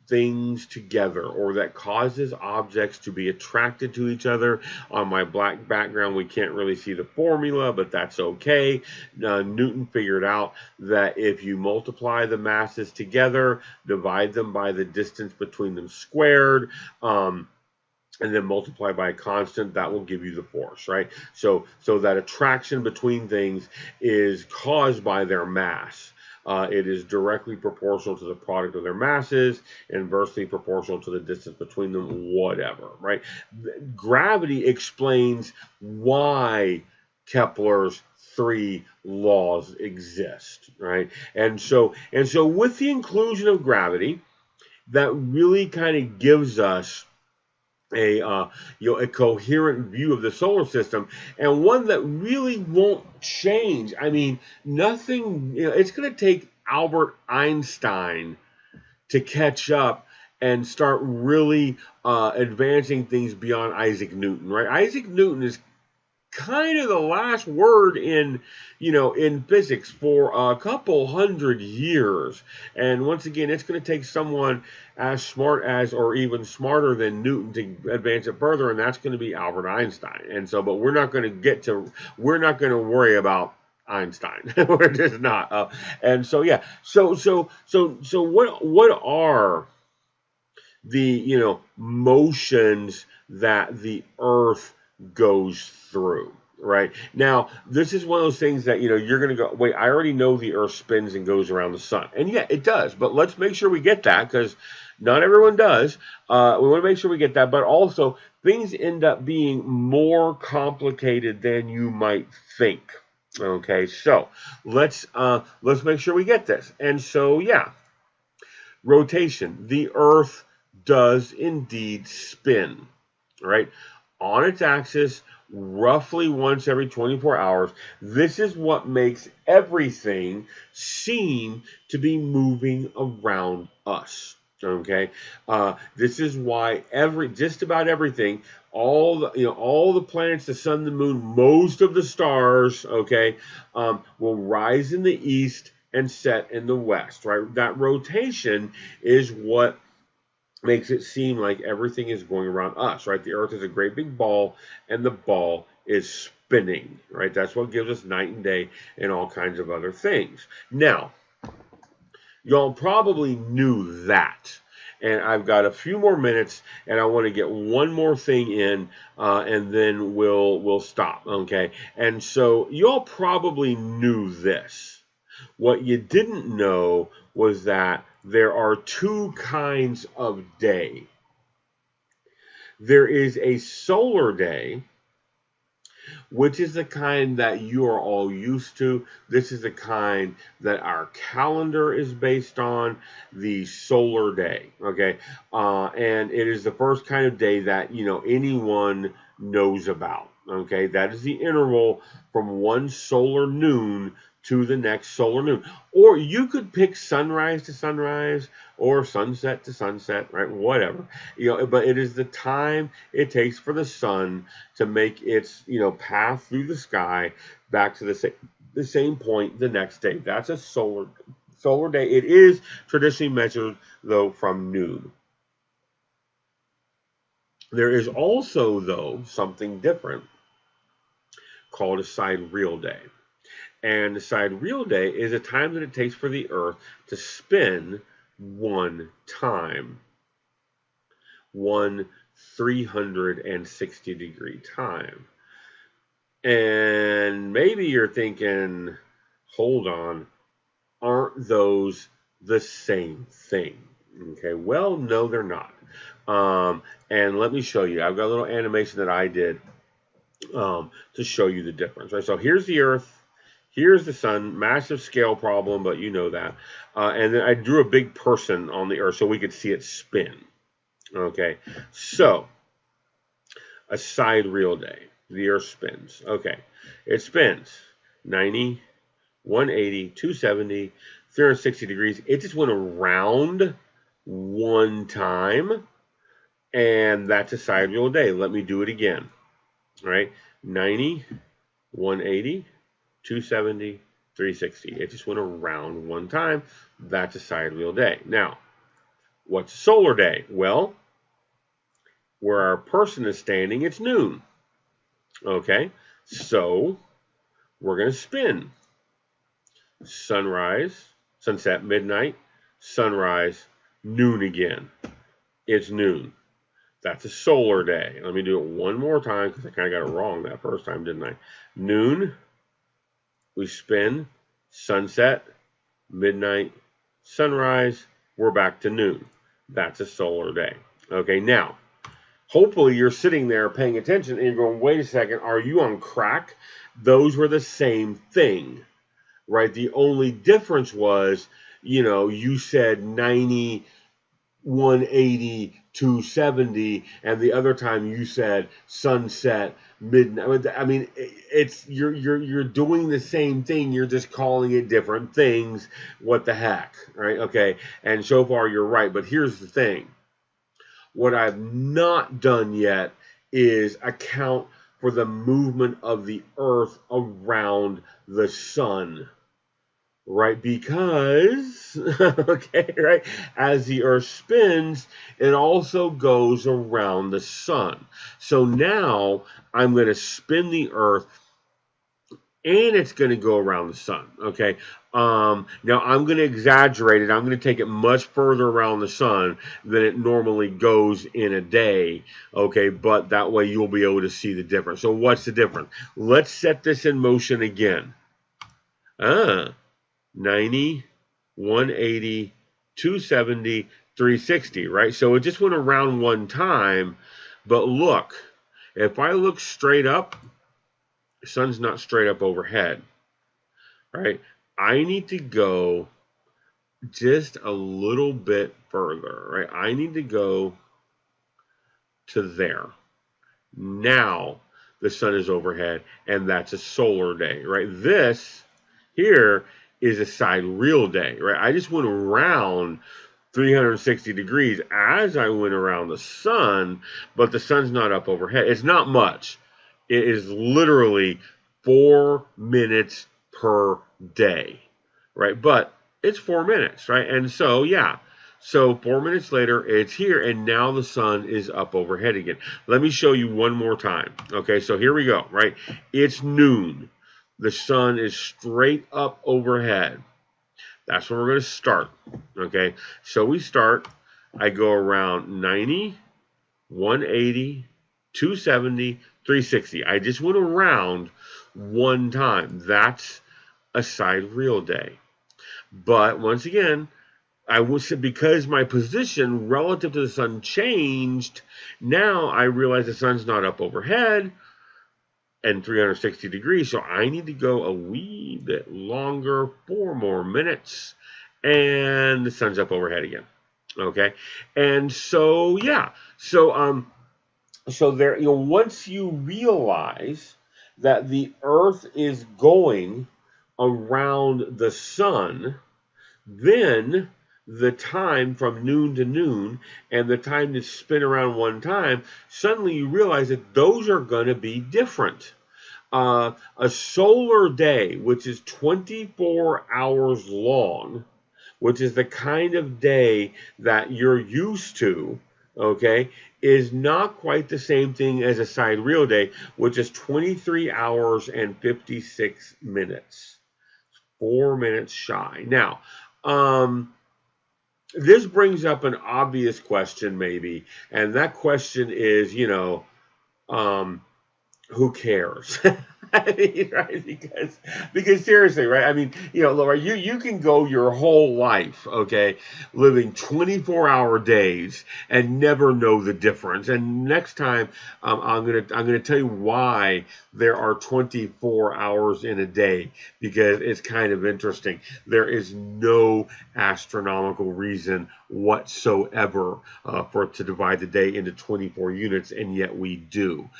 things together, or that causes objects to be attracted to each other. On my black background, we can't really see the formula, but that's okay. Newton figured out that if you multiply the masses together, divide them by the distance between them squared, and then multiply by a constant, that will give you the force, right? So that attraction between things is caused by their mass. It is directly proportional to the product of their masses, inversely proportional to the distance between them, whatever, right? Gravity explains why Kepler's 3 laws exist, right? And so with the inclusion of gravity, that really kind of gives us a coherent view of the solar system, and one that really won't change. I mean, nothing. It's going to take Albert Einstein to catch up and start really advancing things beyond Isaac Newton. Right? Isaac Newton is kind of the last word in physics for a couple hundred years. And once again, it's going to take someone as smart as, or even smarter than Newton, to advance it further, and that's going to be Albert Einstein. And so, but we're not going to worry about Einstein. We're just not. And so, yeah. So what are the motions that the Earth goes through? Right now, this is one of those things that you're going to go, wait, I already know the Earth spins and goes around the sun, and yeah, it does. But let's make sure we get that, because not everyone does. We want to make sure we get that, but also things end up being more complicated than you might think. Okay, so let's make sure we get this. And so, yeah, rotation. The Earth does indeed spin, right, on its axis, roughly once every 24 hours. This is what makes everything seem to be moving around us. Okay, this is why just about everything, all the planets, the sun, the moon, most of the stars, okay, will rise in the east and set in the west. Right, that rotation is what makes it seem like everything is going around us, right? The Earth is a great big ball, and the ball is spinning, right? That's what gives us night and day and all kinds of other things. Now, y'all probably knew that. And I've got a few more minutes, and I want to get one more thing in, and then we'll stop. Okay. And so y'all probably knew this. What you didn't know was that there are two kinds of day. There is a solar day, which is the kind that you are all used to. This is the kind that our calendar is based on, the solar day. Okay, and it is the first kind of day that anyone knows about. Okay, that is the interval from one solar noon to the next solar noon. Or you could pick sunrise to sunrise or sunset to sunset, right? Whatever. But it is the time it takes for the sun to make its, path through the sky back to the same point the next day. That's a solar day. It is traditionally measured though from noon. There is also though something different called a sidereal day. And the sidereal day is a time that it takes for the Earth to spin one time. One 360-degree time. And maybe you're thinking, hold on, aren't those the same thing? Okay, well, no, they're not. And let me show you. I've got a little animation that I did to show you the difference. Right. So here's the Earth. Here's the sun. Massive scale problem, but you know that. And then I drew a big person on the Earth so we could see it spin. Okay. So a sidereal day. The Earth spins. Okay. It spins 90, 180, 270, 360 degrees. It just went around one time. And that's a sidereal day. Let me do it again. All right. 90, 180, 270, 360. It just went around one time. That's a sidereal day. Now, what's a solar day? Well, where our person is standing, it's noon. Okay, so we're going to spin. Sunrise, sunset, midnight, sunrise, noon again. It's noon. That's a solar day. Let me do it one more time because I kind of got it wrong that first time, didn't I? Noon, we spin, sunset, midnight, sunrise, we're back to noon. That's a solar day. Okay, now, hopefully you're sitting there paying attention and you're going, wait a second, are you on crack? Those were the same thing, right? The only difference was, you said 90, 180, 270, and the other time you said sunset, midnight. I mean, you're doing the same thing. You're just calling it different things. What the heck, right? Okay, and so far you're right. But here's the thing. What I've not done yet is account for the movement of the Earth around the sun. Right, because, okay, right, as the Earth spins, it also goes around the sun. So now I'm going to spin the Earth and it's going to go around the sun, okay? Now I'm going to exaggerate it. I'm going to take it much further around the sun than it normally goes in a day, okay? But that way you'll be able to see the difference. So what's the difference? Let's set this in motion again. 90, 180, 270, 360, right? So it just went around one time. But look, if I look straight up, the sun's not straight up overhead, right? I need to go just a little bit further, right? I need to go to there. Now the sun is overhead, and that's a solar day, right? This here is a sidereal day, right? I just went around 360 degrees as I went around the sun, but the sun's not up overhead. It's not much. It is literally 4 minutes per day, right? But it's 4 minutes, right? And so, yeah, So 4 minutes later, it's here, and now the sun is up overhead again. Let me show you one more time. Okay, so here we go, right? It's noon. The sun is straight up overhead. That's where we're going to start. Okay, so we start. I go around 90, 180, 270, 360. I just went around one time. That's a sidereal day. But once again, I was because my position relative to the sun changed. Now I realize the sun's not up overhead and 360 degrees, so I need to go a wee bit longer, 4 more minutes, and the sun's up overhead again. Okay, and so yeah, so there, once you realize that the Earth is going around the sun, then the time from noon to noon and the time to spin around one time, suddenly you realize that those are going to be different. A solar day, which is 24 hours long, which is the kind of day that you're used to, okay, is not quite the same thing as a sidereal day, which is 23 hours and 56 minutes. 4 minutes shy. Now, this brings up an obvious question, maybe, and that question is, who cares? I mean, right? Because seriously, right? I mean, Laura, you can go your whole life, okay, living 24-hour days and never know the difference. And next time, I'm gonna tell you why there are 24 hours in a day, because it's kind of interesting. There is no astronomical reason whatsoever for it to divide the day into 24 units, and yet we do.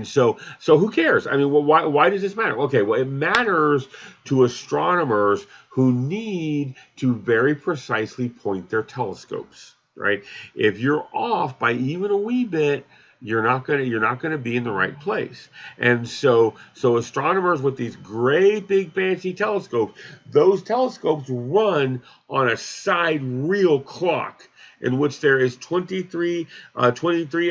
So who cares? I mean, well, why does this matter? Okay, well, it matters to astronomers who need to very precisely point their telescopes, right? If you're off by even a wee bit, you're not gonna be in the right place. And so astronomers with these great big fancy telescopes, those telescopes run on a sidereal clock in which there is 23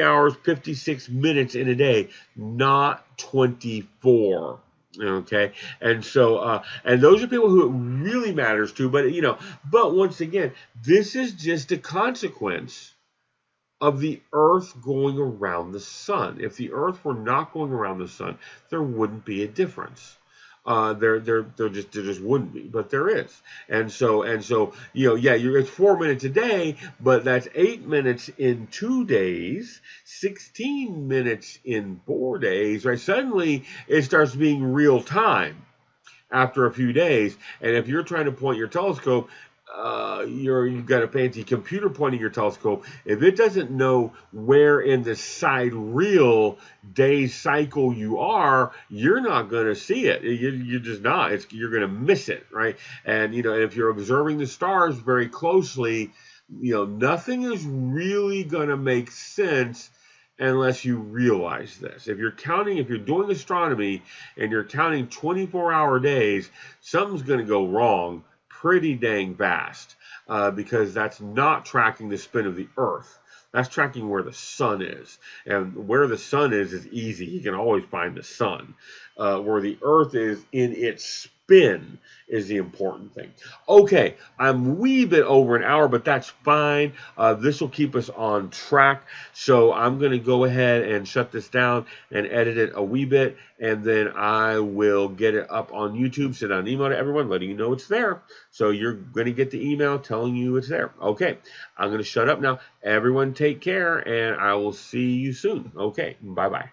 hours 56 minutes in a day, not 24. Okay, and those are people who it really matters to. But once again, this is just a consequence of the Earth going around the sun. If the Earth were not going around the sun, there wouldn't be a difference. There just wouldn't be, but there is. And so, yeah, it's 4 minutes a day, but that's 8 minutes in 2 days, 16 minutes in 4 days, right? Suddenly it starts being real time after a few days. And if you're trying to point your telescope, you've got a fancy computer pointing your telescope. If it doesn't know where in the sidereal day cycle you are, you're not going to see it. You're just not. You're going to miss it, right? And if you're observing the stars very closely, nothing is really going to make sense unless you realize this. If you're doing astronomy and you're counting 24-hour days, something's going to go wrong pretty dang fast, because that's not tracking the spin of the Earth. That's tracking where the sun is. And where the sun is easy. You can always find the sun. Where the Earth is in its spin is the important thing. Okay, I'm a wee bit over an hour, but that's fine. This will keep us on track. So I'm going to go ahead and shut this down and edit it a wee bit, and then I will get it up on YouTube, send out an email to everyone letting you know it's there. So you're going to get the email telling you it's there. Okay, I'm going to shut up now. Everyone take care, and I will see you soon. Okay, bye-bye.